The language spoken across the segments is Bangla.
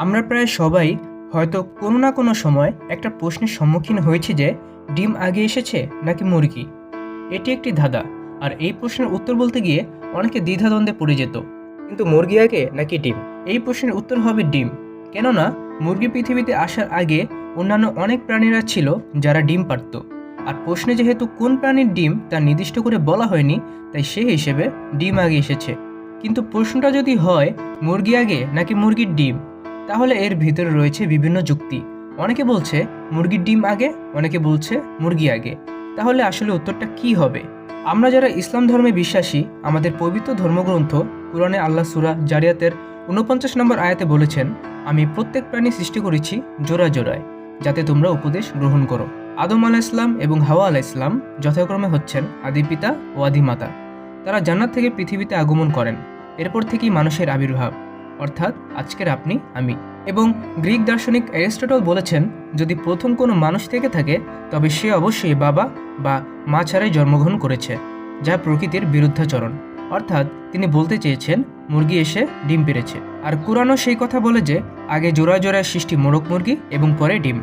আমরা প্রায় সবাই হয়তো কোনো না কোনো সময় একটা প্রশ্নের সম্মুখীন হয়েছি যে ডিম আগে এসেছে নাকি মুরগি। এটি একটি ধাঁধা, আর এই প্রশ্নের উত্তর বলতে গিয়ে অনেকে দ্বিধাদ্বন্দ্বে পড়ে যেত। কিন্তু মুরগি আগে নাকি ডিম? এই প্রশ্নের উত্তর হবে ডিম। কেননা মুরগি পৃথিবীতে আসার আগে অন্যান্য অনেক প্রাণীরা ছিল যারা ডিম পারত। আর প্রশ্নে যেহেতু কোন প্রাণীর ডিম তা নির্দিষ্ট করে বলা হয়নি, তাই সে হিসেবে ডিম আগে এসেছে। কিন্তু প্রশ্নটা যদি হয় মুরগি আগে নাকি মুরগির ডিম, তাহলে এর ভিতরে রয়েছে বিভিন্ন যুক্তি। অনেকে বলছে মুরগির ডিম আগে, অনেকে বলছে মুরগি আগে। তাহলে আসলে উত্তরটা কি হবে? আমরা যারা ইসলাম ধর্মে বিশ্বাসী, আমাদের পবিত্র ধর্মগ্রন্থ কুরআনে আল্লাহ সূরা জারিয়াতের ৪৯ নম্বর আয়াতে বলেছেন, আমি প্রত্যেক প্রাণী সৃষ্টি করেছি জোড়ায় জোড়ায়, যাতে তোমরা উপদেশ গ্রহণ করো। আদম আলাইহিসসালাম এবং হাওয়া আলাইহিসসালাম যথাক্রমে হচ্ছেন আদি পিতা ও আদি মাতা। তারা জান্নাত থেকে পৃথিবীতে আগমন করেন। এরপর থেকেই মানুষের আবির্ভাব, অর্থাৎ আজকের আপনি আমি। এবং গ্রিক দার্শনিক অ্যারিস্টটল বলেছেন, যদি প্রথম কোনো মানুষ থেকে থাকে তবে সে অবশ্যই বাবা বা মা ছাড়াই জন্মগ্রহণ করেছে, যা প্রকৃতির বিরুদ্ধাচরণ। অর্থাৎ তিনি বলতে চেয়েছেন মুরগি এসে ডিম পেড়েছে। আর কুরআনও সেই কথা বলে যে আগে জোড়ায় জোড়ায় সৃষ্টি মোরগ মুরগি এবং পরে ডিম।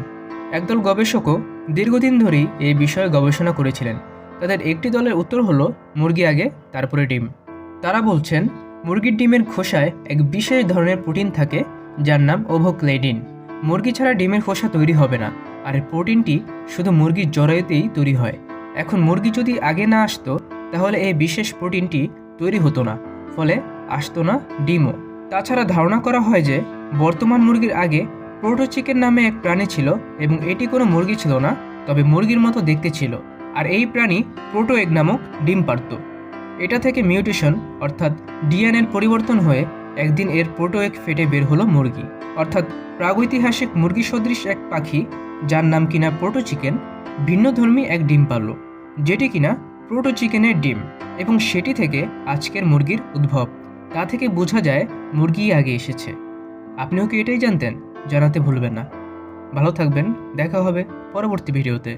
একদল গবেষকও দীর্ঘদিন ধরেই এই বিষয়ে গবেষণা করেছিলেন। তাদের একটি দলের উত্তর হলো মুরগি আগে তারপরে ডিম। তারা বলছেন মুরগির ডিমের খোসায় এক বিশেষ ধরনের প্রোটিন থাকে যার নাম ওভোক্লেডিন। মুরগি ছাড়া ডিমের খোসা তৈরি হবে না, আর এই প্রোটিনটি শুধু মুরগির জরায়ুতেই তৈরি হয়। এখন মুরগি যদি আগে না আসতো তাহলে এই বিশেষ প্রোটিনটি তৈরি হতো না, ফলে আসতো না ডিমও। তাছাড়া ধারণা করা হয় যে বর্তমান মুরগির আগে প্রোটোচিকেন নামে এক প্রাণী ছিল, এবং এটি কোনো মুরগি ছিল না, তবে মুরগির মতো দেখতে ছিল। আর এই প্রাণী প্রোটো এগ নামক ডিম পারত। এটা থেকে মিউটেশন অর্থাৎ ডিএনএর পরিবর্তন হয়ে একদিন এর প্রোটো এগ ফেটে বের হলো মুরগি। অর্থাৎ প্রাগৈতিহাসিক মুরগি সদৃশ এক পাখি, যার নাম কিনা প্রোটো চিকেন, ভিন্নধর্মী এক ডিম পারল, যেটি কিনা প্রোটো চিকেনের ডিম, এবং সেটি থেকে আজকের মুরগির উদ্ভব। তা থেকে বোঝা যায় মুরগি আগে এসেছে। আপনিও কি এটাই জানতেন? জানাতে ভুলবেন না। ভালো থাকবেন, দেখা হবে পরবর্তী ভিডিওতে।